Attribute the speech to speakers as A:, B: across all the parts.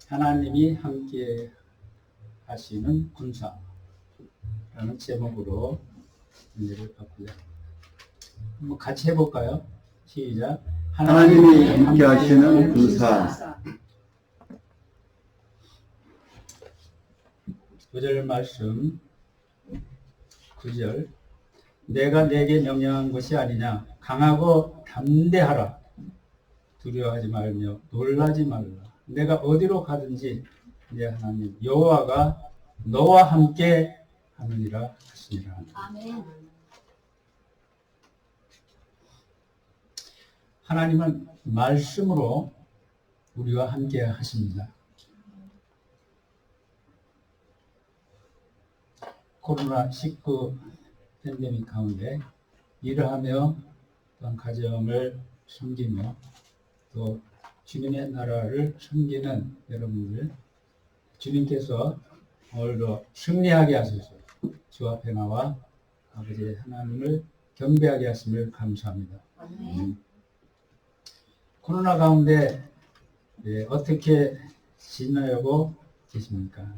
A: 하나님이 함께 하시는 군사라는 제목으로 문제를 받고요. 한번 같이 해볼까요? 시작.
B: 하나님이 함께 하시는 군사.
A: 9절 말씀 9절 내가 내게 명령한 것이 아니냐. 강하고 담대하라. 두려워하지 말며 놀라지 말라. 내가 어디로 가든지 내 하나님 여호와가 너와 함께 하느니라 하시니라.
C: 아멘.
A: 하나님은 말씀으로 우리와 함께 하십니다. 코로나19 팬데믹 가운데 일을 하며 또한 가정을 섬기며 또 주님의 나라를 섬기는 여러분들, 주님께서 오늘도 승리하게 하소서. 주 앞에 나와 아버지 하나님을 경배하게 하심을 감사합니다. 코로나 가운데 어떻게 지내고 계십니까?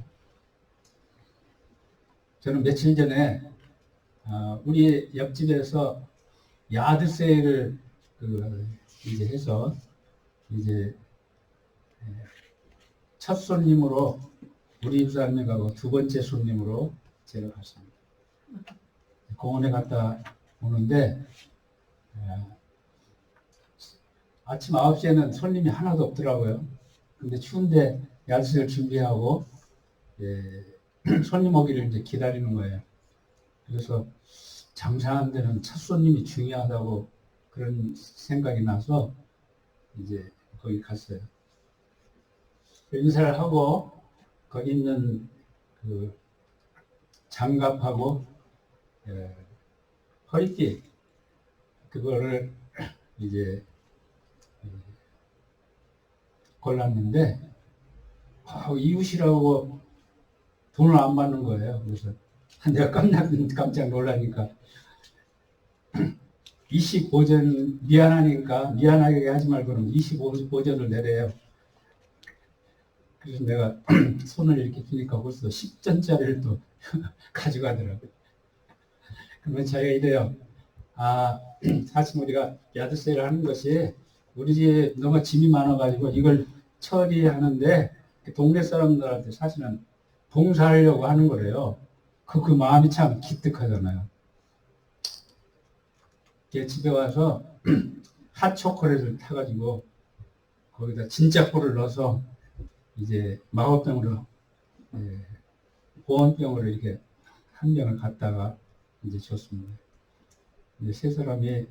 A: 저는 며칠 전에 우리 옆집에서 야드 세일을 이제 해서 이제 첫 손님으로 우리 집사람이 가고 두 번째 손님으로 제가 갔습니다. 공원에 갔다 오는데 아침 9시에는 손님이 하나도 없더라고요. 근데 추운데 야드세일 준비하고 손님 오기를 이제 기다리는 거예요. 그래서 장사하는 데는 첫 손님이 중요하다고 그런 생각이 나서 이제 거기 갔어요. 인사를 하고 거기 있는 그 장갑하고 허리띠 그거를 이제 골랐는데 이웃이라고 돈을 안 받는 거예요. 그래서 내가 깜짝 놀라니까 25전 미안하니까 미안하게 하지 말고 그럼 25전을 내래요. 그래서 내가 손을 이렇게 주니까 벌써 10전짜리를 또 가져가더라고요. 그러면 자기가 이래요. 사실 우리가 야드세일을 하는 것이 우리 집에 너무 짐이 많아가지고 이걸 처리하는데 동네 사람들한테 사실은 봉사하려고 하는 거래요. 그 마음이 참 기특하잖아요. 집에 와서 핫초콜릿을 타가지고 거기다 진짜 꿀을 넣어서 이제 마법병으로 보온병으로 이렇게 한 병을 갖다가 이제 줬습니다. 이제 세 사람이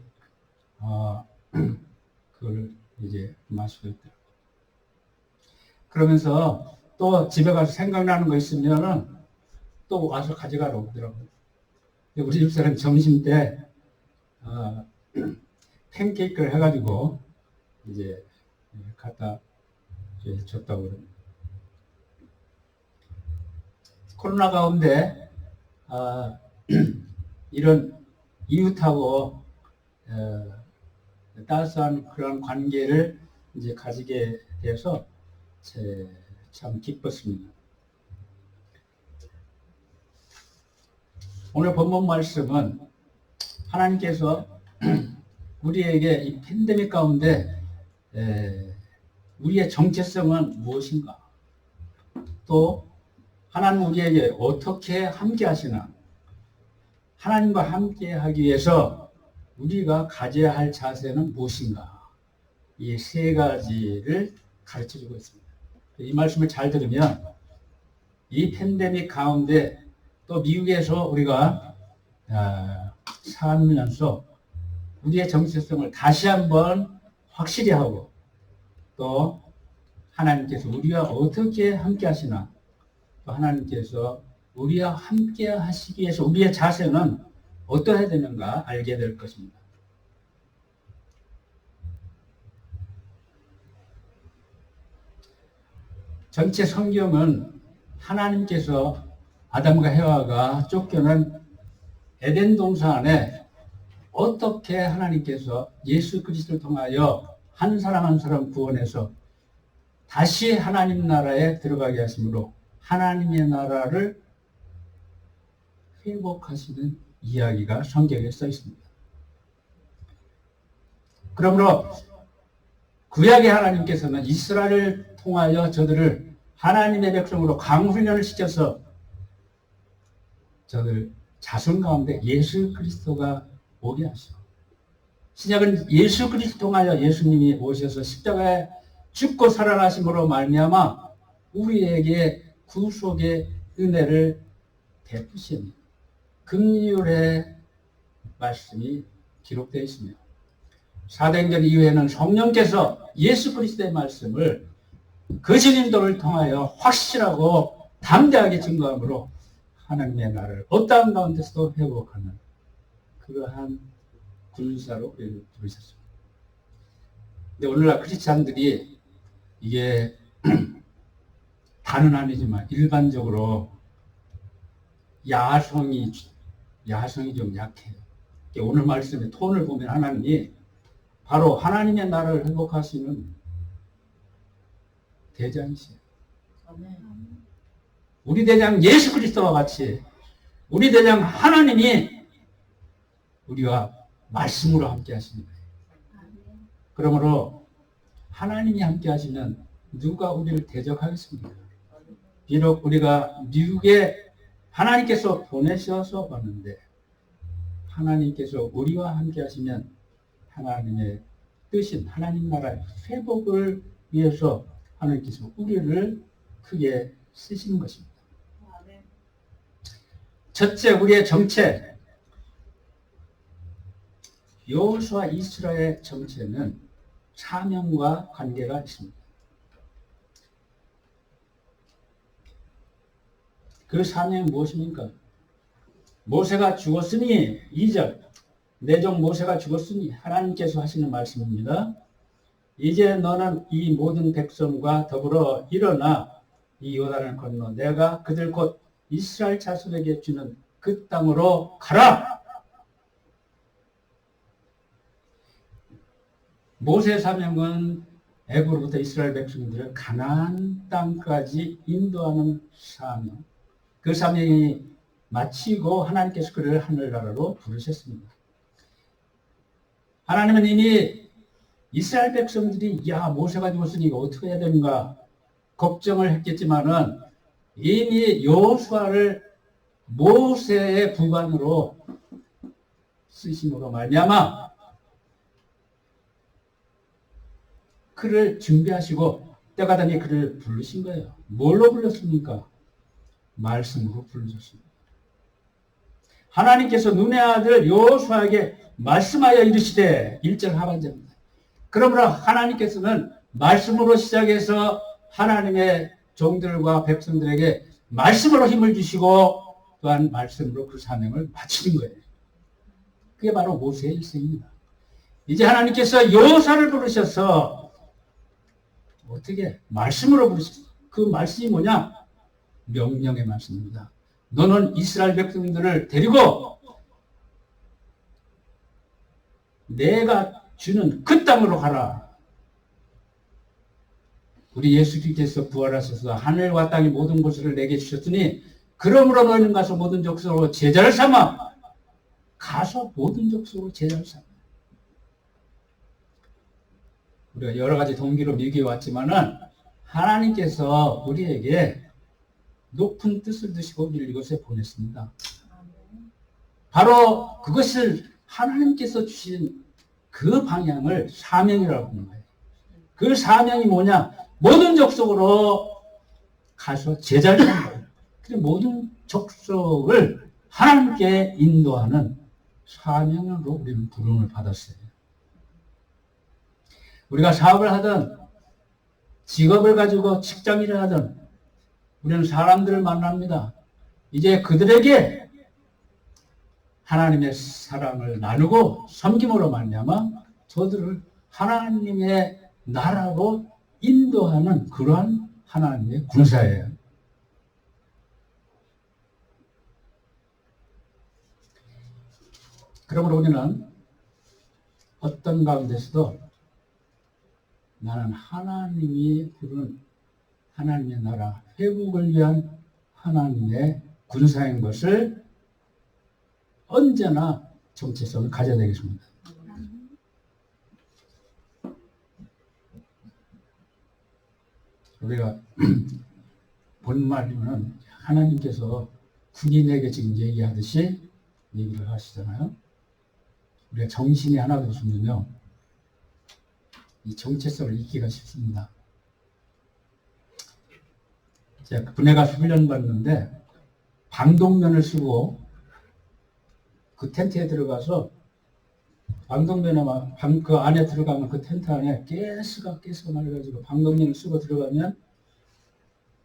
A: 그걸 이제 마시고 있더라고요. 그러면서 또 집에 가서 생각나는 거 있으면은 또 와서 가져가러 오더라고요. 우리 집사람 점심 때 팬케이크를 해가지고 이제 갖다 줬다고 그럽니다. 코로나 가운데 이런 이웃하고 따스한 그런 관계를 이제 가지게 돼서 참 기뻤습니다. 오늘 본문 말씀은 하나님께서 우리에게 이 팬데믹 가운데 우리의 정체성은 무엇인가? 또 하나님 우리에게 어떻게 함께 하시나? 하나님과 함께 하기 위해서 우리가 가져야 할 자세는 무엇인가? 이 세 가지를 가르쳐주고 있습니다. 이 말씀을 잘 들으면 이 팬데믹 가운데 또 미국에서 우리가 살면서 우리의 정체성을 다시 한번 확실히 하고 또 하나님께서 우리와 어떻게 함께 하시나 또 하나님께서 우리와 함께 하시기 위해서 우리의 자세는 어떠해야 되는가 알게 될 것입니다. 전체 성경은 하나님께서 아담과 해와가 쫓겨난 에덴 동산 안에 어떻게 하나님께서 예수 그리스도를 통하여 한 사람 한 사람 구원해서 다시 하나님 나라에 들어가게 하심으로 하나님의 나라를 회복하시는 이야기가 성경에 써 있습니다. 그러므로 구약의 하나님께서는 이스라엘을 통하여 저들을 하나님의 백성으로 강훈련을 시켜서 저들 자손 가운데 예수 그리스도가 오게 하시고, 신약은 예수 그리스도 통하여 예수님이 오셔서 십자가에 죽고 살아나심으로 말미암아 우리에게 구속의 은혜를 베푸신 긍휼의 말씀이 기록되어 있으며, 사도행전 이후에는 성령께서 예수 그리스도의 말씀을 거짓 인도를 통하여 확실하고 담대하게 증거함으로 하나님의 나라를 어떠한 가운데서도 회복하는 그러한 군사로 우리를 부르셨습니다. 근데 오늘날 크리스찬들이 이게 다는 아니지만 일반적으로 야성이 좀 약해요. 오늘 말씀의 톤을 보면 하나님이 바로 하나님의 나라를 회복하시는 대장이세요. 우리 대장 예수 그리스도와 같이 우리 대장 하나님이 우리와 말씀으로 함께 하십니다. 그러므로 하나님이 함께 하시면 누가 우리를 대적하겠습니까? 비록 우리가 미국에 하나님께서 보내셔서 왔는데 하나님께서 우리와 함께 하시면 하나님의 뜻인 하나님 나라의 회복을 위해서 하나님께서 우리를 크게 쓰시는 것입니다. 첫째, 우리의 정체. 여호수아 이스라엘의 정체는 사명과 관계가 있습니다. 그 사명이 무엇입니까? 모세가 죽었으니, 2절, 내 종 모세가 죽었으니 하나님께서 하시는 말씀입니다. 이제 너는 이 모든 백성과 더불어 일어나 이 요단을 건너 내가 그들 곧 이스라엘 자손에게 주는 그 땅으로 가라. 모세의 사명은 애굽으로부터 이스라엘 백성들을 가나안 땅까지 인도하는 사명. 그 사명이 마치고 하나님께서 그를 하늘나라로 부르셨습니다. 하나님은 이미 이스라엘 백성들이 모세가 죽었으니 이거 어떻게 해야 되는가 걱정을 했겠지만은 이미 여호수아를 모세의 부관으로 쓰심으로 말미암아 그를 준비하시고 때가 되니 그를 부르신 거예요. 뭘로 불렀습니까? 말씀으로 부르셨습니다. 하나님께서 눈의 아들 여호수아에게 말씀하여 이르시되 1절 하반절입니다. 그러므로 하나님께서는 말씀으로 시작해서 하나님의 종들과 백성들에게 말씀으로 힘을 주시고 또한 말씀으로 그 사명을 마치는 거예요. 그게 바로 모세의 일생입니다. 이제 하나님께서 여호수아를 부르셔서 어떻게 말씀으로 부르셨어요. 그 말씀이 뭐냐? 명령의 말씀입니다. 너는 이스라엘 백성들을 데리고 내가 주는 그 땅으로 가라. 우리 예수님께서 부활하셔서 하늘과 땅의 모든 것을 내게 주셨으니 그러므로 너희는 가서 모든 족속으로 제자를 삼아. 가서 모든 족속으로 제자를 삼아. 우리가 여러 가지 동기로 미국에 왔지만은 하나님께서 우리에게 높은 뜻을 두시고 우리를 이곳에 보냈습니다. 바로 그것을 하나님께서 주신 그 방향을 사명이라고 하는 거예요. 그 사명이 뭐냐? 모든 족속으로 가서 제자를 하는 거예요. 그래서 모든 족속을 하나님께 인도하는 사명으로 우리는 부름을 받았어요. 우리가 사업을 하든 직업을 가지고 직장일을 하든 우리는 사람들을 만납니다. 이제 그들에게 하나님의 사랑을 나누고 섬김으로 말미암아 저들을 하나님의 나라로 인도하는 그러한 하나님의 군사예요. 그러므로 우리는 어떤 가운데서도 나는 하나님이 부르는 하나님의 나라 회복을 위한 하나님의 군사인 것을 언제나 정체성을 가져야 되겠습니다. 우리가 본말이면 하나님께서 군인에게 지금 얘기하듯이 얘기를 하시잖아요. 우리가 정신이 하나도 없으면요, 이 정체성을 잊기가 쉽습니다. 제가 군에 가서 훈련 받는데 방독면을 쓰고 그 텐트에 들어가서 방독면에 그 안에 들어가면 그 텐트 안에 가스가 나가지고 방독면을 쓰고 들어가면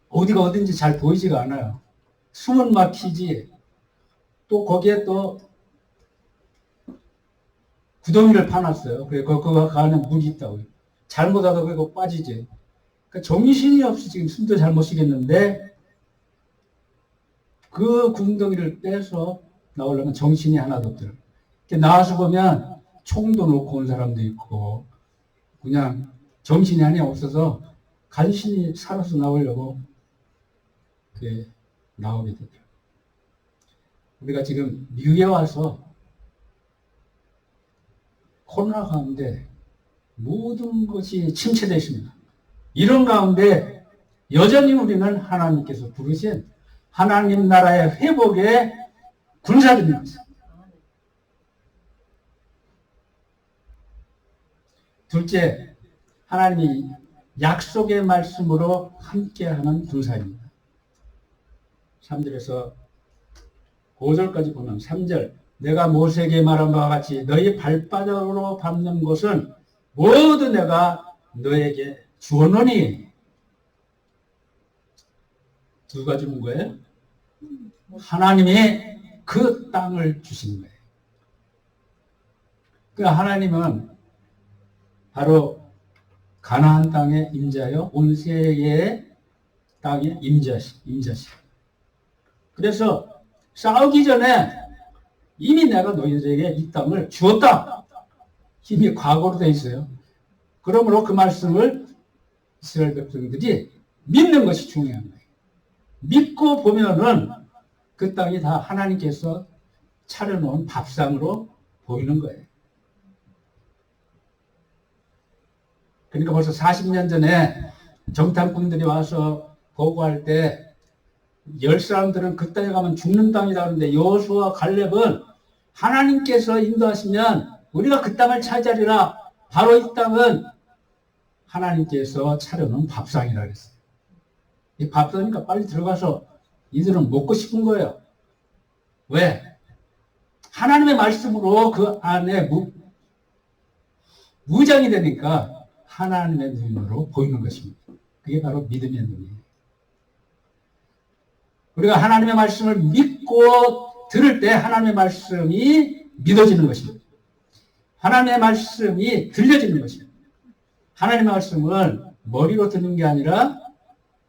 A: 어디가 어딘지 잘 보이지가 않아요. 숨은 막히지. 또 거기에 또 구덩이를 파놨어요. 그래 그 안에 물이 있다고요. 잘못하다 그거 빠지지. 그러니까 정신이 없이 지금 숨도 잘 못 쉬겠는데 그 구덩이를 빼서 나오려면 정신이 하나도 없더라고요. 나와서 보면 총도 놓고 온 사람도 있고 그냥 정신이 하나 없어서 간신히 살아서 나오려고 나오게 되더라고요. 우리가 지금 미국에 와서 코로나 가운데 모든 것이 침체되어 있습니다. 이런 가운데 여전히 우리는 하나님께서 부르신 하나님 나라의 회복의 군사들입니다. 둘째, 하나님이 약속의 말씀으로 함께하는 군사입니다. 3절에서 5절까지 보면 3절, 내가 모세에게 말한 바와 같이 너희 발바닥으로 밟는 것은 모두 내가 너에게 주었노니. 누가 주는 거예요? 하나님이 그 땅을 주신 거예요. 그러니까 하나님은 바로 가나안 땅의 임자요, 온세의 땅의 임자시. 그래서 싸우기 전에 이미 내가 너희들에게 이 땅을 주었다. 이미 과거로 되어 있어요. 그러므로 그 말씀을 이스라엘 백성들이 믿는 것이 중요한 거예요. 믿고 보면은 그 땅이 다 하나님께서 차려놓은 밥상으로 보이는 거예요. 그러니까 벌써 40년 전에 정탐꾼들이 와서 보고할 때 10사람들은 그 땅에 가면 죽는 땅이다 그러는데 여호수아와 갈렙은 하나님께서 인도하시면 우리가 그 땅을 차지하리라. 바로 이 땅은 하나님께서 차려놓은 밥상이라 그랬어요. 이 밥상이니까 빨리 들어가서 이들은 먹고 싶은 거예요. 왜? 하나님의 말씀으로 그 안에 무장이 되니까 하나님의 눈으로 보이는 것입니다. 그게 바로 믿음의 눈이에요. 우리가 하나님의 말씀을 믿고 들을 때 하나님의 말씀이 믿어지는 것입니다. 하나님의 말씀이 들려지는 것입니다. 하나님의 말씀은 머리로 듣는 게 아니라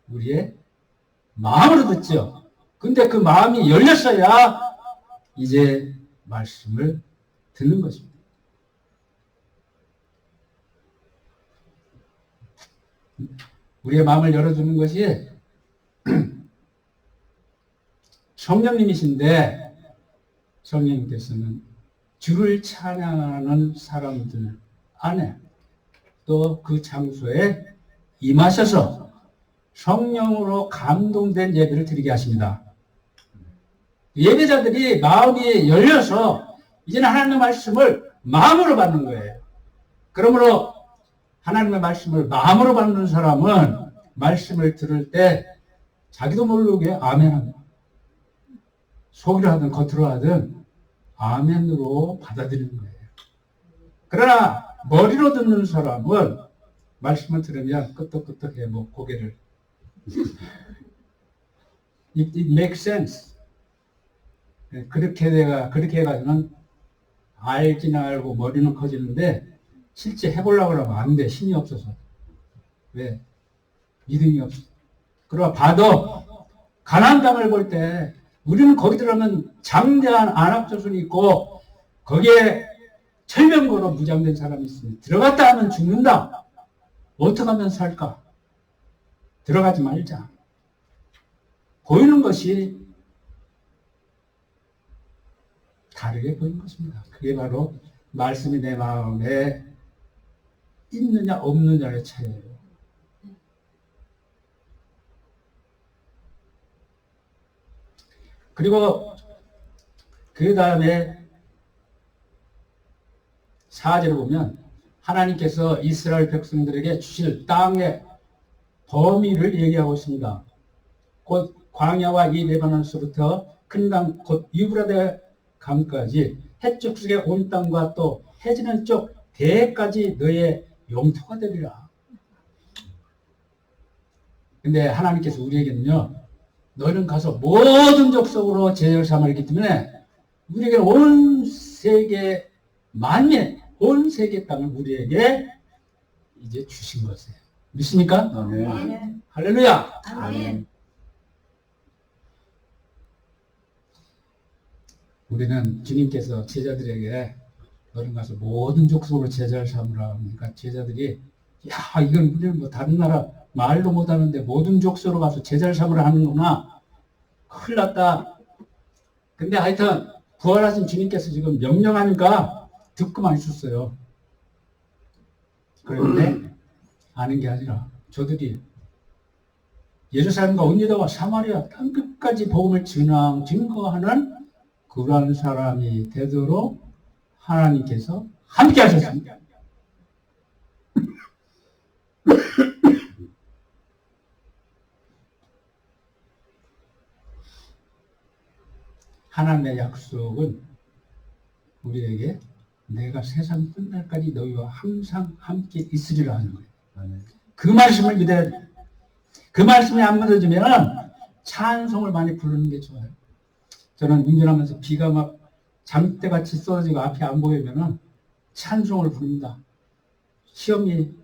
A: 우리의 마음으로 듣죠. 근데 그 마음이 열렸어야 이제 말씀을 듣는 것입니다. 우리의 마음을 열어주는 것이 성령님이신데 성령님께서는 주를 찬양하는 사람들 안에 또 그 장소에 임하셔서 성령으로 감동된 예배를 드리게 하십니다. 예배자들이 마음이 열려서 이제는 하나님의 말씀을 마음으로 받는 거예요. 그러므로 하나님의 말씀을 마음으로 받는 사람은 말씀을 들을 때 자기도 모르게 아멘합니다. 속으로 하든 겉으로 하든 아멘으로 받아들이는 거예요. 그러나 머리로 듣는 사람은 말씀을 들으면 끄떡끄떡해 고개를 It makes sense. 그렇게 해가지고는 알긴 알고 머리는 커지는데 실제 해보려고 하면 안 돼. 힘이 없어서. 왜? 믿음이 없어. 그러나 봐도 가나안 땅을 볼 때 우리는 거기 들어가면 장대한 안압조선이 있고 거기에 철병거로 무장된 사람이 있으면 들어갔다 하면 죽는다. 어떻게 하면 살까? 들어가지 말자. 보이는 것이 다르게 보이는 것입니다. 그게 바로 말씀이 내 마음에 있느냐 없느냐의 차이예요. 그리고 그 다음에 4절을 보면 하나님께서 이스라엘 백성들에게 주실 땅의 범위를 얘기하고 있습니다. 곧 광야와 이 레바논서부터 큰 강 곧 유브라데 강까지 해쪽 속의 온 땅과 또 해지는 쪽 대까지 너의 영토가 되리라. 근데 하나님께서 우리에게는요, 너는 가서 모든 족속으로 제자를 삼으기 때문에 우리에게는 온 세계 만민, 온 세계 땅을 우리에게 이제 주신 것이에요. 믿습니까?
B: 아멘.
A: 할렐루야!
B: 아멘.
A: 우리는 주님께서 제자들에게 너는 가서 모든 족속으로 제자를 삼으라. 그러니까 제자들이 야, 이건 우리는 뭐 다른 나라 말도 못하는데 모든 족속으로 가서 제자를 삼으라 하는구나. 큰일 났다. 근데 하여튼 부활하신 주님께서 지금 명령하니까 듣고만 있었어요. 그런데 아는 게 아니라 저들이 예루살렘과 온유다와 사마리아 땅끝까지 복음을 증거하는 그러한 사람이 되도록 하나님께서 함께 하셨습니다. 하나님의 약속은 우리에게 내가 세상 끝날까지 너희와 항상 함께 있으리라 하는 거예요. 그 말씀을 믿어야 돼. 그 말씀이 안 믿어지면 찬송을 많이 부르는 게 좋아요. 저는 운전하면서 비가 막 잠때같이 쏟아지고 앞이 안 보이면은 찬송을 부릅니다. 시험이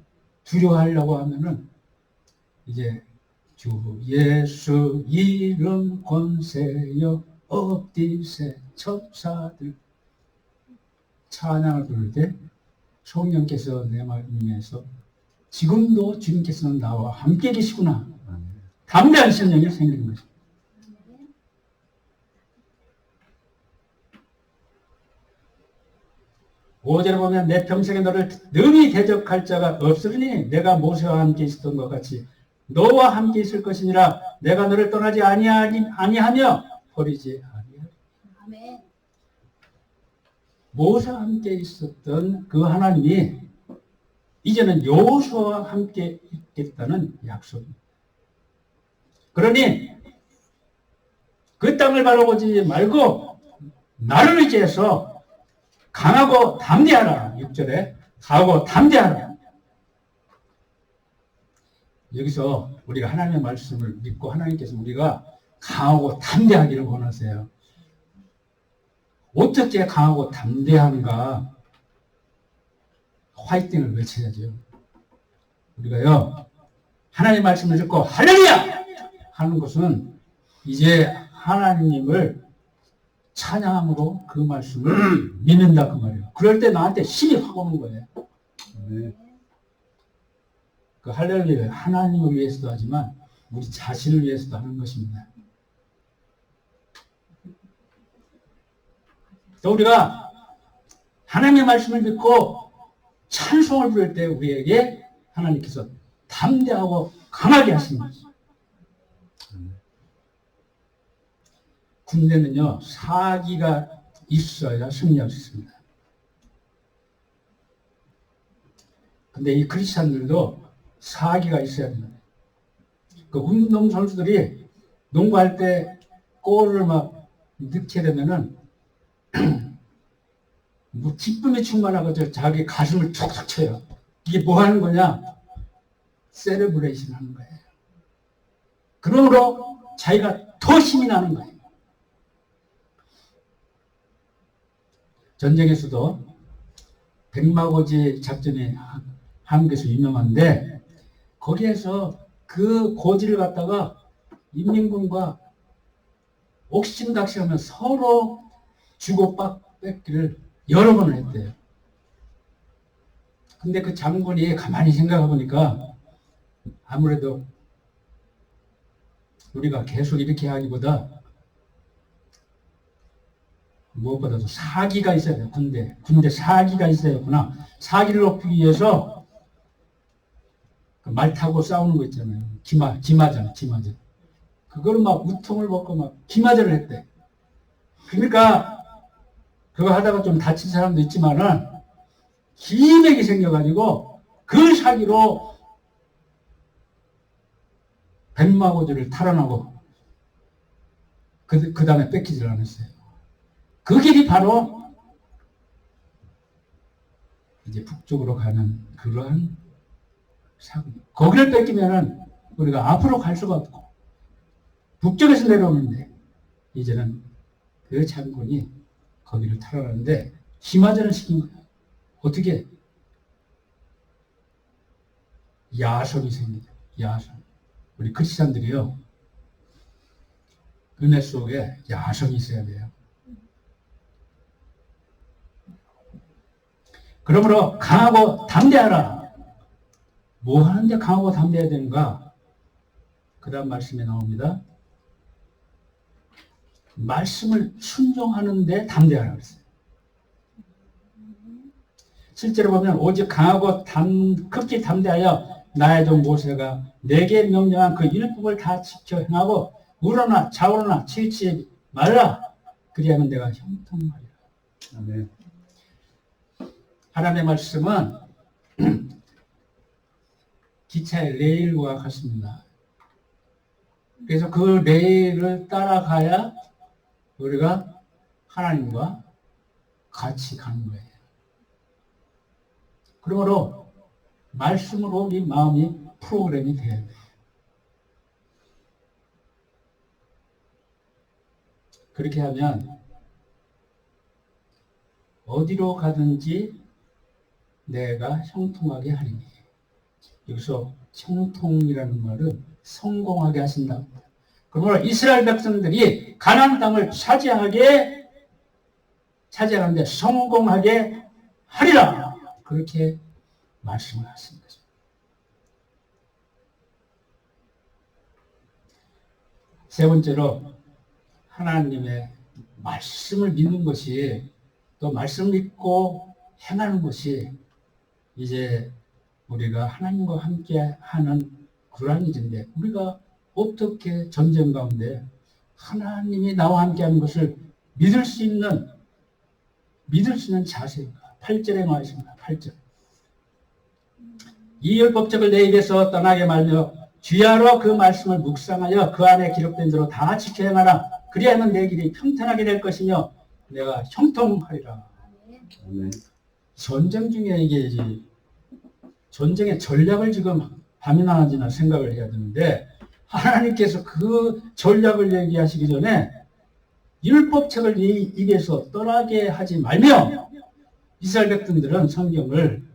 A: 두려워하려고 하면은 이제 주 예수 이름 권세여 업디세 첩사들 찬양을 부를 때 성령께서 내 마음에서 지금도 주님께서는 나와 함께 계시구나. 담대한 신령이 생기는 것입니다. 오절에 보면 내 평생에 너를 능히 대적할 자가 없으니 내가 모세와 함께 있었던 것 같이 너와 함께 있을 것이니라. 내가 너를 떠나지 아니하며 버리지 아니하리라.
C: 아멘.
A: 모세와 함께 있었던 그 하나님이 이제는 여호수아와 함께 있겠다는 약속입니다. 그러니 그 땅을 바라보지 말고 나를 의지해서 강하고 담대하라. 6절에 강하고 담대하라. 여기서 우리가 하나님의 말씀을 믿고 하나님께서 우리가 강하고 담대하기를 원하세요. 어떻게 강하고 담대한가? 화이팅을 외쳐야죠. 우리가요, 하나님의 말씀을 듣고 할렐루야! 하는 것은 이제 하나님을 찬양함으로 그 말씀을 믿는다 그 말이에요. 그럴 때 나한테 힘이 확 오는 거예요. 그 할렐루야 하나님을 위해서도 하지만 우리 자신을 위해서도 하는 것입니다. 또 우리가 하나님의 말씀을 믿고 찬송을 부를 때 우리에게 하나님께서 담대하고 강하게 하십니다. 군대는요, 사기가 있어야 승리할 수 있습니다. 근데 이 크리스찬들도 사기가 있어야 됩니다. 그 운동 선수들이 농구할 때 골을 막 넣게 되면은 뭐 기쁨이 충만하고 자기 가슴을 툭툭 쳐요. 이게 뭐 하는 거냐? 세레브레이션 하는 거예요. 그러므로 자기가 더 힘이 나는 거예요. 전쟁에서도 백마고지 작전이 한국에서 유명한데 거기에서 그 고지를 갖다가 인민군과 옥신각신하면 서로 주고받기를 여러 번을 했대요. 근데 그 장군이 가만히 생각해 보니까 아무래도 우리가 계속 이렇게 하기보다 무엇보다도 사기가 있어야 돼요. 군대 사기가 있어야 되구나. 사기를 높이기 위해서 말 타고 싸우는 거 있잖아요. 기마잖아. 그거를 막 우통을 벗고 막 기마전을 했대. 그러니까 그거 하다가 좀 다친 사람도 있지만은 기맥이 생겨가지고 그 사기로 백마고지를 탈환하고 그 다음에 뺏기질 않았어요. 그 길이 바로 이제 북쪽으로 가는 그러한 사고. 거기를 뺏기면은 우리가 앞으로 갈 수가 없고 북쪽에서 내려오는데 이제는 그 장군이 거기를 탈환하는데 기마전을 시킨 거예요. 어떻게? 야성이 생기죠. 야성. 우리 크리스찬들이요. 은혜 속에 야성이 있어야 돼요. 그러므로 강하고 담대하라. 뭐 하는데 강하고 담대해야 되는가? 그 다음 말씀에 나옵니다. 말씀을 순종하는데 담대하라 그랬어요. 실제로 보면 오직 강하고 극히 담대하여 나의 종 모세가 내게 명령한 그 율법을 다 지켜 행하고 우러나 좌우러나 치우치지 말라. 그리하면 내가 형통하리라. 아멘. 하나님의 말씀은 기차의 레일과 같습니다. 그래서 그 레일을 따라가야 우리가 하나님과 같이 가는 거예요. 그러므로 말씀으로 우리 마음이 프로그램이 돼야 돼요. 그렇게 하면 어디로 가든지 내가 형통하게 하리니. 여기서 형통이라는 말은 성공하게 하신다. 그러므로 이스라엘 백성들이 가나안 땅을 차지하는데 성공하게 하리라. 그렇게 말씀을 하신 거죠. 세 번째로 하나님의 말씀을 믿는 것이 또 말씀 믿고 행하는 것이 이제 우리가 하나님과 함께 하는 그러한 일인데 우리가 어떻게 전쟁 가운데 하나님이 나와 함께 하는 것을 믿을 수 있는 자세인가? 8절에 나와 있습니다. 8절. 이 율법책을 내 입에서 떠나게 말며 주야로 그 말씀을 묵상하여 그 안에 기록된 대로 다 지켜 행하라. 그리하면 내 길이 평탄하게 될 것이며 내가 형통하리라. 아멘. 전쟁 중에 이게 이제 전쟁의 전략을 지금 밤이나 지나 생각을 해야 되는데 하나님께서 그 전략을 얘기하시기 전에 율법책을 네 입에서 떠나게 하지 말며 이스라엘 백성들은 성경을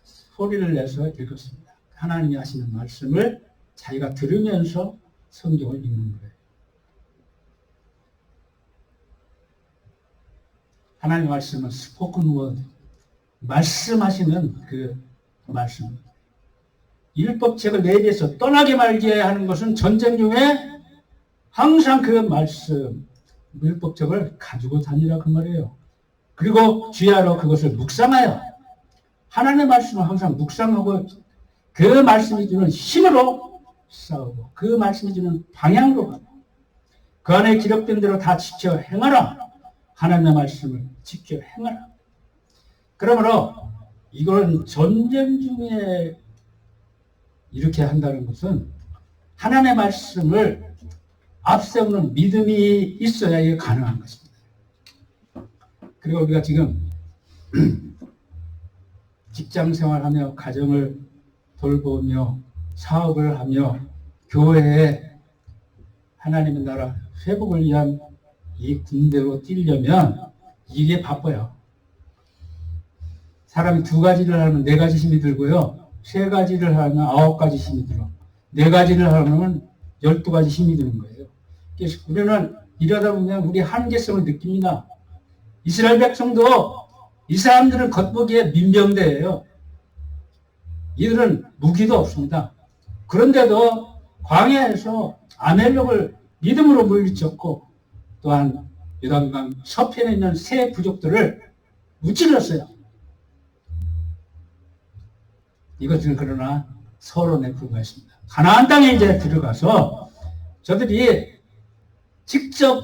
A: 소리를 내서 읽었습니다. 하나님이 하시는 말씀을 자기가 들으면서 성경을 읽는 거예요. 하나님의 말씀은 스포큰 워드, 말씀하시는 그 말씀. 율법책을 내 입에서 떠나게 말게 하는 것은 전쟁 중에 항상 그 말씀, 율법책을 가지고 다니라 그 말이에요. 그리고 주야로 그것을 묵상하여 하나님의 말씀을 항상 묵상하고 그 말씀이 주는 힘으로 싸우고 그 말씀이 주는 방향으로 가고 그 안에 기록된 대로 다 지켜 행하라. 하나님의 말씀을 지켜 행하라. 그러므로 이건 전쟁 중에 이렇게 한다는 것은 하나님의 말씀을 앞세우는 믿음이 있어야 이게 가능한 것입니다. 그리고 우리가 지금 직장 생활하며 가정을 돌보며 사업을 하며 교회에 하나님의 나라 회복을 위한 이 군대로 뛰려면 이게 바빠요. 사람이 2가지를 하면 4가지 힘이 들고요. 3가지를 하면 9가지 힘이 들어. 4가지를 하면 12가지 힘이 드는 거예요. 그래서 우리는 이러다 보면 우리 한계성을 느낍니다. 이스라엘 백성도 이 사람들은 겉보기에 민병대예요. 이들은 무기도 없습니다. 그런데도 광야에서 아멜렉을 믿음으로 물리쳤고 또한 요단강 서편에 있는 세 부족들을 무찔렀어요. 이것은 그러나 서론에 불과했습니다. 가나안 땅에 이제 들어가서 저들이 직접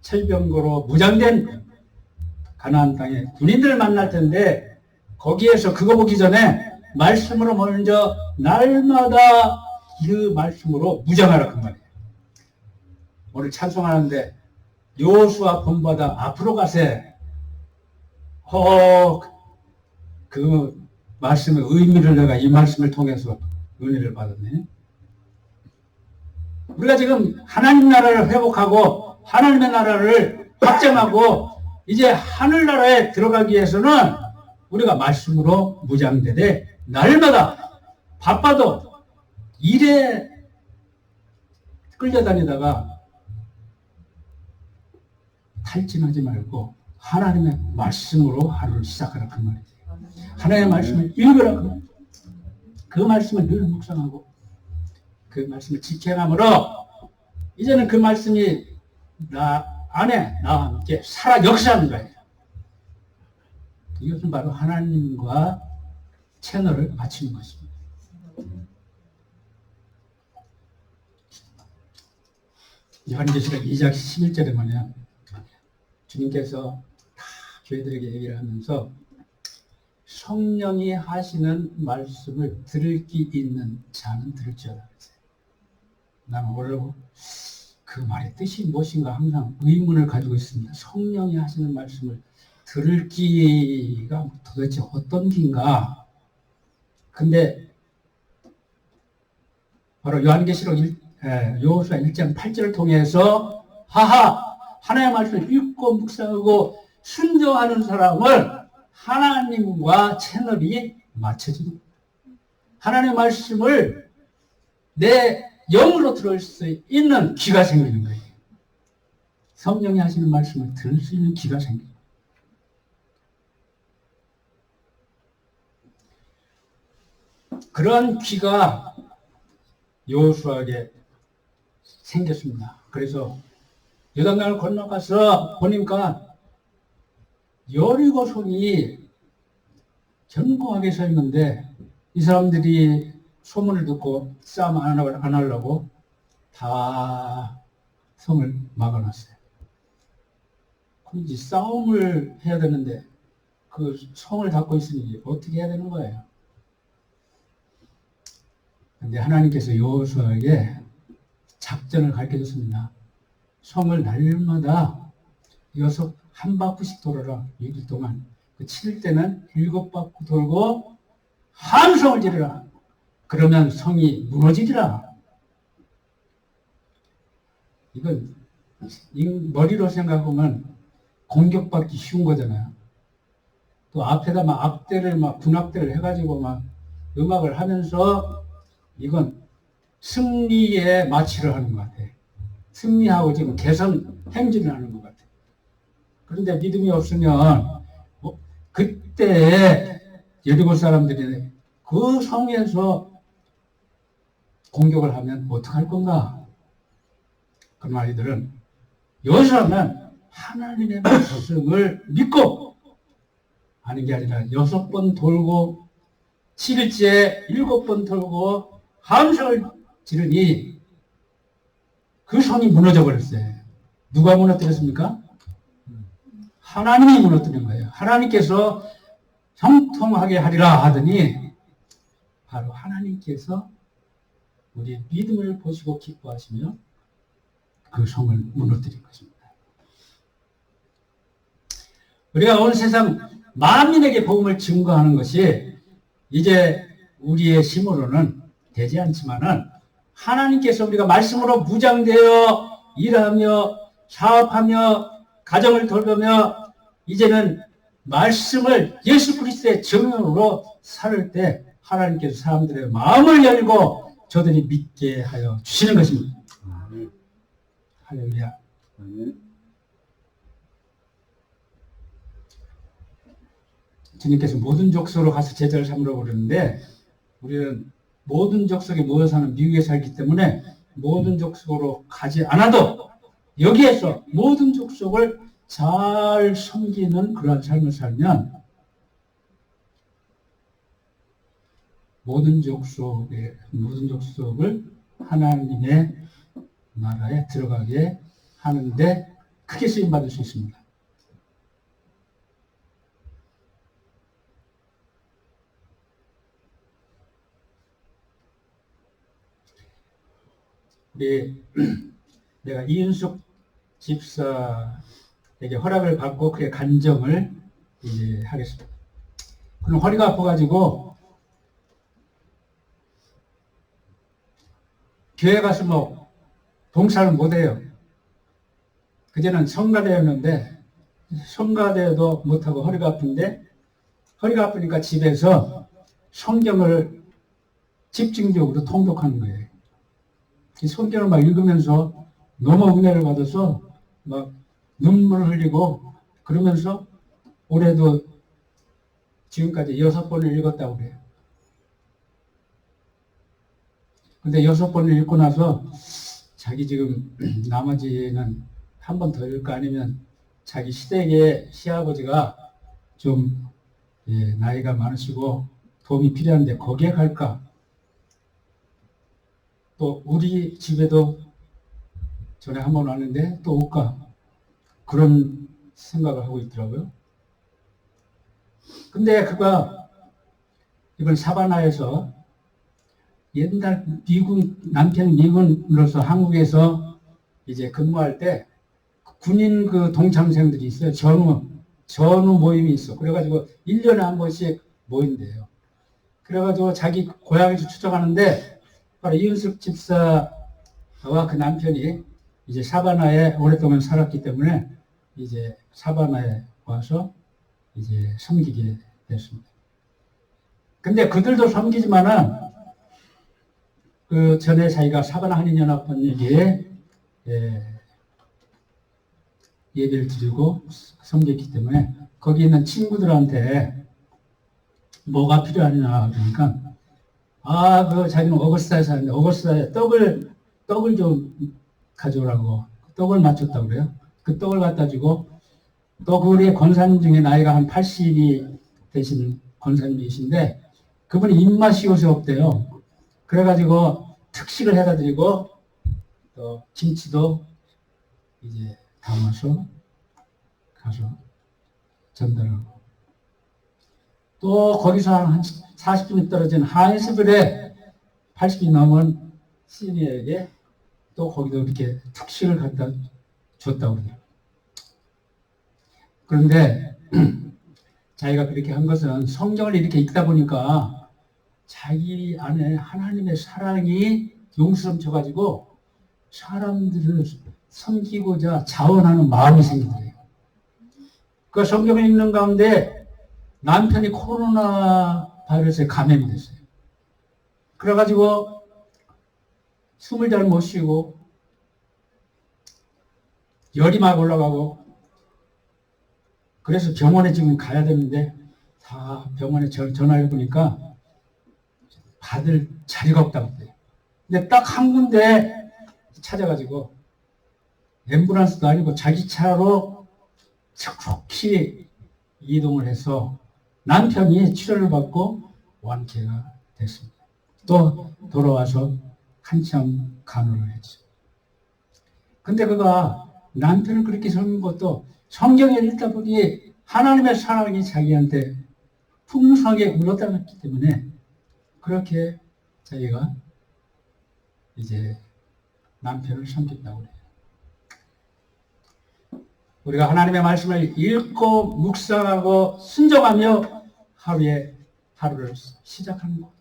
A: 철병거로 무장된 가나안 땅에 군인들을 만날 텐데 거기에서 그거 보기 전에 말씀으로 먼저 날마다 그 말씀으로 무장하라 그 말이에요. 오늘 찬송하는데 여호수아 본받아 앞으로 가세. 그 말씀의 의미를 내가 이 말씀을 통해서 은혜를 받았네. 우리가 지금 하나님 나라를 회복하고 하나님의 나라를 확장하고 이제 하늘나라에 들어가기 위해서는 우리가 말씀으로 무장되되 날마다 바빠도 일에 끌려다니다가 탈진하지 말고 하나님의 말씀으로 하루를 시작하라 그 말이지. 하나님의 말씀을 읽으라 그 말이지. 그 말씀을 늘 묵상하고 그 말씀을 지켜감으로 이제는 그 말씀이 나 안에 나와 함께 살아 역사하는 거예요. 이것은 바로 하나님과 채널을 맞추는 것입니다. 요한계시록 2장 11절에 뭐냐, 주님께서 다 교회들에게 얘기를 하면서 성령이 하시는 말씀을 들을 기 있는 자는 들을지어다. 나는 원래 그 말의 뜻이 무엇인가 항상 의문을 가지고 있습니다. 성령이 하시는 말씀을 들을 기가 도대체 어떤 기인가? 근데 바로 요한계시록 여호수아 1장 8절을 통해서 하나님의 말씀을 읽고 묵상하고 순종하는 사람을 하나님과 채널이 맞춰집니다. 하나님의 말씀을 내 영으로 들을 수 있는 귀가 생기는 거예요. 성령이 하시는 말씀을 들을 수 있는 귀가 생깁니다. 그런 귀가 여호수아에게 생겼습니다. 그래서 요단강을 건너가서 보니까 여리고 성이 견고하게 서 있는데 이 사람들이 소문을 듣고 싸움 안 하려고 다 성을 막아놨어요. 그럼 이제 싸움을 해야 되는데 그 성을 닫고 있으니 어떻게 해야 되는 거예요? 근데 하나님께서 여호수아에게 작전을 가르쳐줬습니다. 성을 날마다 이어서 한 바퀴씩 돌아라. 6일 동안. 그 7때는 7바퀴 돌고 함성을 지르라. 그러면 성이 무너지리라. 이건 머리로 생각하면 공격받기 쉬운 거잖아요. 또 앞에다 막 악대를 막 군악대를 해가지고 막 음악을 하면서 이건 승리에 마취를 하는 것 같아요. 승리하고 지금 개선 행진을 하는 것 같아요. 그런데 믿음이 없으면 그때 여리고 사람들이 그 성에서 공격을 하면 어떡할 건가? 그런 아이들은 여호수아는 하나님의 말씀을 믿고 하는 게 아니라 6번 돌고 7일째 7번 돌고 함성을 지르니 그 성이 무너져 버렸어요. 누가 무너뜨렸습니까? 하나님이 무너뜨린 거예요. 하나님께서 형통하게 하리라 하더니 바로 하나님께서 우리의 믿음을 보시고 기뻐하시며 그 성을 무너뜨린 것입니다. 우리가 온 세상 만민에게 복음을 증거하는 것이 이제 우리의 힘으로는 되지 않지만은 하나님께서 우리가 말씀으로 무장되어 일하며 사업하며 가정을 돌보며 이제는 말씀을 예수 그리스도의 정령으로 살을 때 하나님께서 사람들의 마음을 열고 저들이 믿게 하여 주시는 것입니다. 할렐루야. 주님께서 모든 족속으로 가서 제자를 삼으라고 그러는데 우리는 모든 족속에 모여 사는 미국에 살기 때문에 모든 족속으로 가지 않아도 여기에서 모든 족속을 잘 섬기는 그러한 삶을 살면 모든 족속을 하나님의 나라에 들어가게 하는데 크게 쓰임 받을 수 있습니다. 내가 이윤숙 집사에게 허락을 받고 그의 간증을 이제 하겠습니다. 그럼 허리가 아파가지고 교회 가서 뭐 봉사를 못해요. 그전에는 성가대였는데 성가대도 못하고 허리가 아픈데 허리가 아프니까 집에서 성경을 집중적으로 통독하는 거예요. 이 성경을 막 읽으면서 너무 은혜를 받아서 막 눈물을 흘리고 그러면서 올해도 지금까지 6번을 읽었다고 그래요. 근데 6번을 읽고 나서 자기 지금 나머지는 한 번 더 읽을까 아니면 자기 시댁의 시아버지가 좀 나이가 많으시고 도움이 필요한데 거기에 갈까? 또 우리 집에도 전에 한 번 왔는데 또 올까? 그런 생각을 하고 있더라고요. 근데 그가 이번 사바나에서 옛날 남편 미군으로서 한국에서 이제 근무할 때 군인 그 동창생들이 있어요. 전우 모임이 있어. 그래가지고 1년에 한 번씩 모인대요. 그래가지고 자기 고향에서 추적하는데 바로 이윤숙 집사와 그 남편이 이제 사바나에 오랫동안 살았기 때문에 이제 사바나에 와서 이제 섬기게 됐습니다. 근데 그들도 섬기지만은 그 전에 자기가 사바나 한인연합헌에게 예배를 드리고 섬겼기 때문에 거기 있는 친구들한테 뭐가 필요하냐 그러니까 그 자기는 어거스타에 사는데 어거스타에 떡을 좀 가져오라고 떡을 맞췄다고 그래요. 그 떡을 갖다 주고 또 그 우리 권사님 중에 나이가 한 80이 되신 권사님이신데 그분이 입맛이 요새 없대요. 그래가지고 특식을 해다 드리고 또 김치도 이제 담아서 가서 전달하고 또 거기서 한 40분이 떨어진 하이스빌에 80이 넘은 시니어에게 또 거기도 이렇게 특식을 갖다 줬다고 그래요. 그런데 자기가 그렇게 한 것은 성경을 이렇게 읽다 보니까 자기 안에 하나님의 사랑이 용수넘쳐가지고 사람들을 섬기고자 자원하는 마음이 생기더래요. 그 성경을 읽는 가운데 남편이 코로나 바이러스에 감염이 됐어요. 그래가지고 숨을 잘 못 쉬고 열이 막 올라가고 그래서 병원에 지금 가야 되는데 다 병원에 전화해 보니까 받을 자리가 없다고 그래요. 근데 딱 한 군데 찾아가지고 앰뷸런스도 아니고 자기 차로 촉촉히 이동을 해서 남편이 치료를 받고 완쾌가 됐습니다. 또 돌아와서 한참 간호를 했죠. 근데 그가 남편을 그렇게 섬긴 것도 성경에 읽다 보니 하나님의 사랑이 자기한테 풍성하게 물어담았기 때문에 그렇게 자기가 이제 남편을 섬겼다고 해요. 우리가 하나님의 말씀을 읽고 묵상하고 순종하며 하루를 시작하는 것.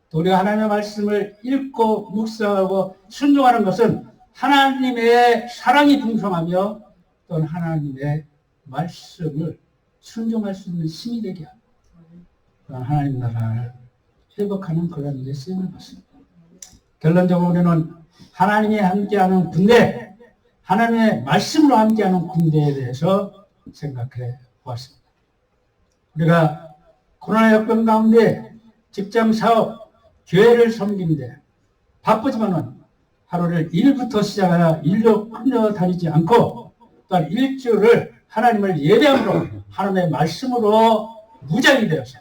A: 또 우리가 하나님의 말씀을 읽고 묵상하고 순종하는 것은 하나님의 사랑이 풍성하며 또는 하나님의 말씀을 순종할 수 있는 힘이 되게 하고 하나님 나라를 회복하는 그런 일에 쓰임을 받습니다. 결론적으로 우리는 하나님이 함께하는 군대, 하나님의 말씀으로 함께하는 군대에 대해서 생각해 보았습니다. 우리가 코로나 여건 가운데 직장 사업, 교회를 섬기는데 바쁘지만은 하루를 일부터 시작하여 일로 끌려다니지 않고 또한 일주를 하나님을 예배함으로 하나님의 말씀으로 무장이 되어서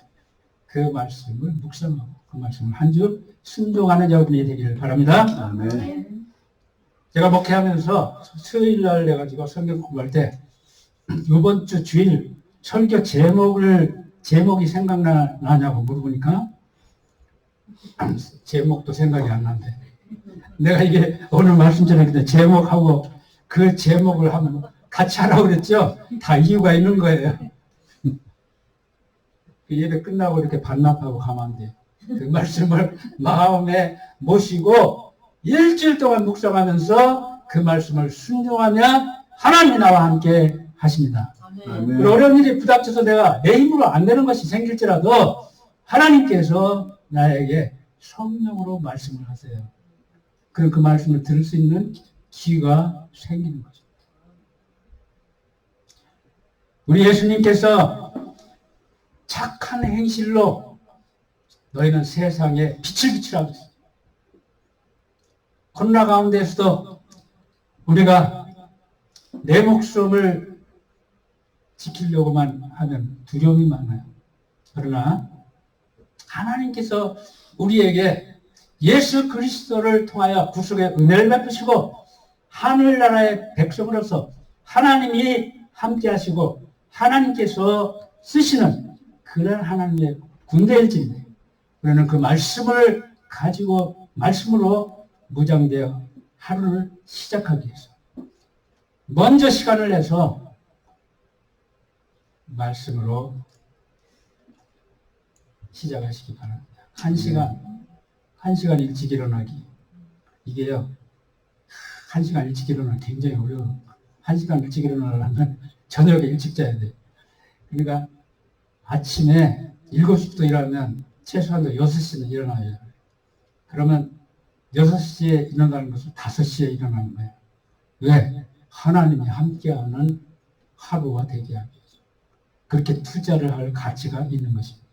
A: 그 말씀을 묵상하고 그 말씀을 한 주 순종하는 여러분이 되기를 바랍니다.
B: 아멘.
A: 제가 목회하면서 수요일 날 해가지고 성경 공부할 때 이번 주 주일 설교 제목이 생각나냐고 물어보니까 제목도 생각이 안 나는데 내가 이게 오늘 말씀 전에 제목하고 그 제목을 하면 같이 하라고 그랬죠? 다 이유가 있는 거예요. 그 예배 끝나고 이렇게 반납하고 가면 안 돼요. 그 말씀을 마음에 모시고 일주일 동안 묵상하면서 그 말씀을 순종하면 하나님이 나와 함께 하십니다.
B: 아멘.
A: 어려운 일이 부닥쳐서 내가 내 힘으로 안 되는 것이 생길지라도 하나님께서 나에게 성령으로 말씀을 하세요. 그럼 그 말씀을 들을 수 있는 귀가 생기는 거죠. 우리 예수님께서 착한 행실로 너희는 세상에 빛을 비추라고 했어요. 코로나 가운데서도 우리가 내 목숨을 지키려고만 하면 두려움이 많아요. 그러나 하나님께서 우리에게 예수 그리스도를 통하여 구속의 은혜를 베푸시고 하늘나라의 백성으로서 하나님이 함께 하시고 하나님께서 쓰시는 그런 하나님의 군대일진데 우리는 그 말씀을 가지고 말씀으로 무장되어 하루를 시작하기 위해서 먼저 시간을 내서 말씀으로 시작하시기 바랍니다. 한 시간 일찍 일어나기. 이게요, 한 시간 일찍 일어나기 굉장히 어려워요. 한 시간 일찍 일어나려면 저녁에 일찍 자야 돼요. 그러니까 아침에 7시부터 일어나면 최소한도 6시는 일어나야 돼요. 그러면 6시에 일어나는 것을 5시에 일어나는 거예요. 왜? 하나님이 함께하는 하루가 되게 하기 위해서. 그렇게 투자를 할 가치가 있는 것입니다.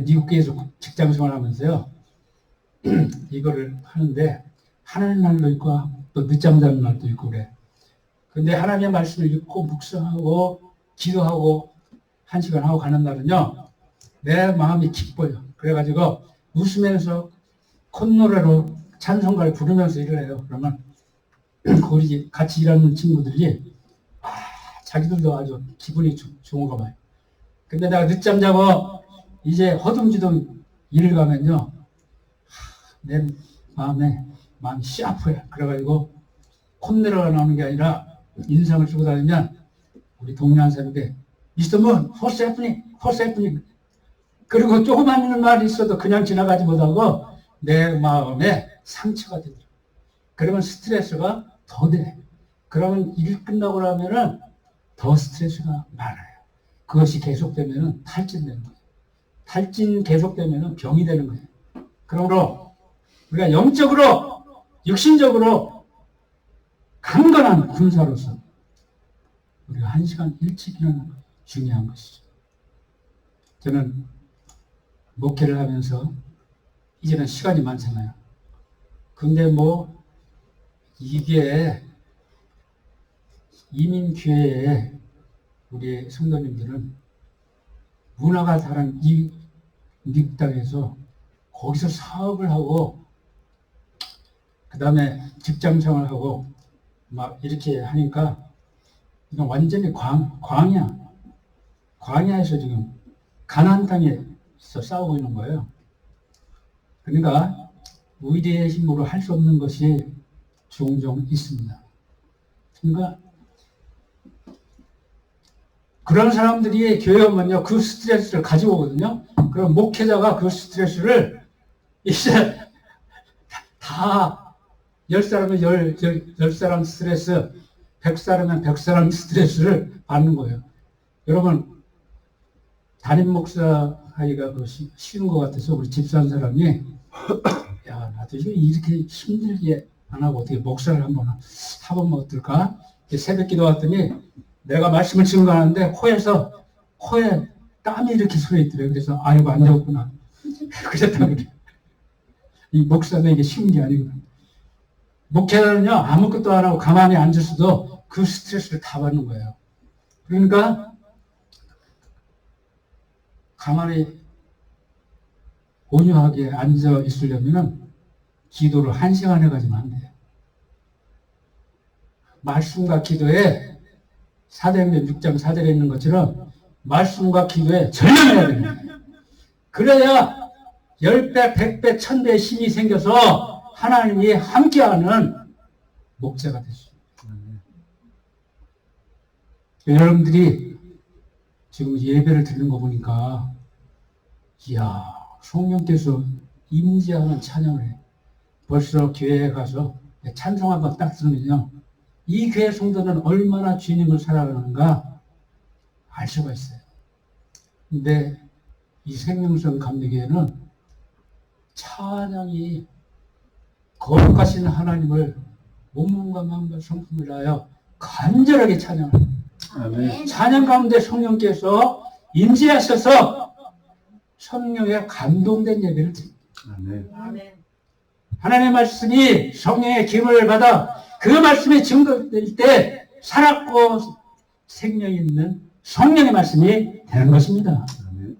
A: 미국에서 직장 생활하면서요, 이거를 하는데, 하는 날도 있고, 또 늦잠 자는 날도 있고, 그래. 근데 하나님의 말씀을 읽고, 묵상하고, 기도하고, 1시간 하고 가는 날은요, 내 마음이 기뻐요. 그래가지고, 웃으면서, 콧노래로 찬송가를 부르면서 일을 해요. 그러면, 우리 같이 일하는 친구들이, 자기들도 아주 기분이 좋은가 봐요. 근데 내가 늦잠 자고, 이제 허둥지둥 일을 가면요, 내 마음이 시아프해. 그래가지고 콧노래가 나오는 게 아니라 인상을 쓰고 다니면 우리 동네 한 사람인데 미스터 문, what's happening? 그리고 조그만 있는 말이 있어도 그냥 지나가지 못하고 내 마음에 상처가 되더라고요. 그러면 스트레스가 더 돼. 그러면 일 끝나고 나면은 더 스트레스가 많아요. 그것이 계속되면은 탈진되는 거예요. 탈진 계속되면 병이 되는 거예요. 그러므로 우리가 영적으로, 육신적으로 강건한 군사로서 우리가 1시간 일찍 일어나는 것이 중요한 것이죠. 저는 목회를 하면서 이제는 시간이 많잖아요. 근데 이게 이민교회에 우리 성도님들은 문화가 다른 이 미국 땅에서 거기서 사업을 하고 그 다음에 직장 생활하고 막 이렇게 하니까 이건 완전히 광야에서 지금 가나안 땅에서 싸우고 있는 거예요. 그러니까 우리의 힘으로 할 수 없는 것이 종종 있습니다. 그러니까 그런 사람들이 교회 오면요, 그 스트레스를 가지고 오거든요. 그럼 목회자가 그 스트레스를 이제 다 10사람은 10사람 스트레스, 100사람은 100사람 스트레스를 받는 거예요. 여러분, 담임 목사 하기가 쉬운 것 같아서 우리 집사한 사람이 야, 나도 이렇게 힘들게 안 하고 어떻게 목사를 한번 해보면 어떨까? 새벽 기도 왔더니 내가 말씀을 증거하는데 코에 땀이 이렇게 서 있더래요. 그래서 안 되었구나. 그랬다고 그래요. 이 목사도 이게 쉬운 게 아니거든요. 목회자는요, 아무것도 안 하고 가만히 앉았어도 그 스트레스를 다 받는 거예요. 그러니까 가만히 온유하게 앉아 있으려면 기도를 1시간에 가지면 안 돼요. 말씀과 기도에 사도행전 6장 4절에 있는 것처럼 말씀과 기도에 전념해야 됩니다. 그래야 10배, 100배, 1000배의 힘이 생겨서 하나님이 함께하는 목자가 될 수 있습니다. 여러분들이 지금 예배를 듣는 거 보니까 이야, 성령께서 임재하는 찬양을 해. 벌써 교회에 가서 찬송 한번 딱 들으면요, 이 교회 성도는 얼마나 주님을 사랑하는가 알 수가 있어요. 근데 이 생명성 감리교회는 찬양이 거룩하신 하나님을 몸과 마음과 성품을 다하여 간절하게 찬양합니다.
B: 아멘.
A: 찬양 가운데 성령께서 임재하셔서 성령에 감동된 예배를 드립니다.
B: 아멘.
A: 하나님의 말씀이 성령의 기름을 받아 그 말씀이 증거될 때 살았고 생명 있는 성령의 말씀이 되는 것입니다.
B: 아멘.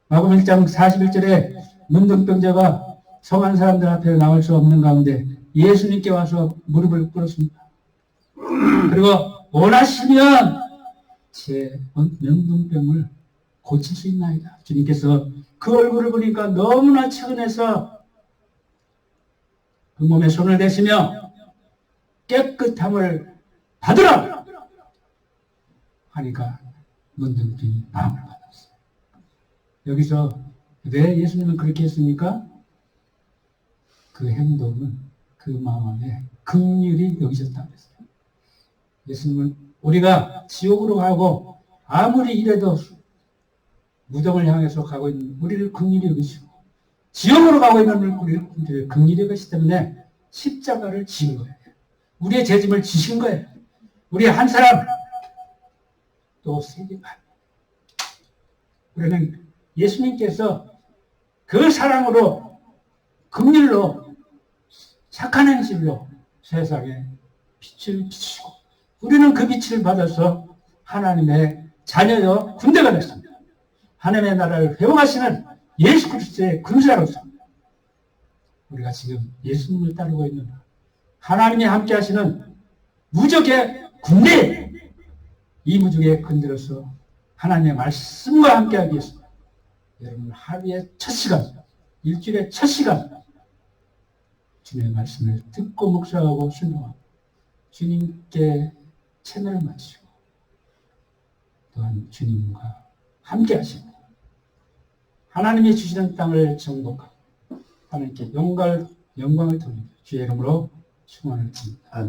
A: 마가복음 1장 41절에 문둥병자가 성한 사람들 앞에 나올 수 없는 가운데 예수님께 와서 무릎을 꿇었습니다. 그리고 원하시면 제 문둥병을 고칠 수 있나이다. 주님께서 그 얼굴을 보니까 너무나 측은해서 그 몸에 손을 대시며 깨끗함을 받으라 하니까 문둥병이 마음을 받았어요. 여기서 왜 예수님은 그렇게 했습니까? 그 행동은 그 마음에 긍휼이 여기셨다고 했어요. 예수님은 우리가 지옥으로 가고 아무리 이래도 무덤을 향해서 가고 있는 우리를 긍휼히 여기시고 지옥으로 가고 있는 우리를 긍휼히 여기시기 때문에 십자가를 지은 거예요. 우리의 죄짐을 지신 거예요. 우리 한 사람 또 세계 반. 우리는 예수님께서 그 사랑으로 긍휼로 착한 행실로 세상에 빛을 비추시고 우리는 그 빛을 받아서 하나님의 자녀여 군대가 됐습니다. 하나님의 나라를 회복하시는 예수 그리스도의 군사로서 우리가 지금 예수님을 따르고 있는 하나님이 함께 하시는 무적의 군대, 이 무적의 군대로서 하나님의 말씀과 함께 하기 위해서 여러분 하루에 첫 시간, 일주일에 첫 시간 주님의 말씀을 듣고 묵상하고 순종하고 주님께 체면을 맞추고 또한 주님과 함께 하시고 하나님이 주시는 땅을 정복하고 하나님께 영광을 돌리며 주의 이름으로 축원을 드립니다.
B: 아멘.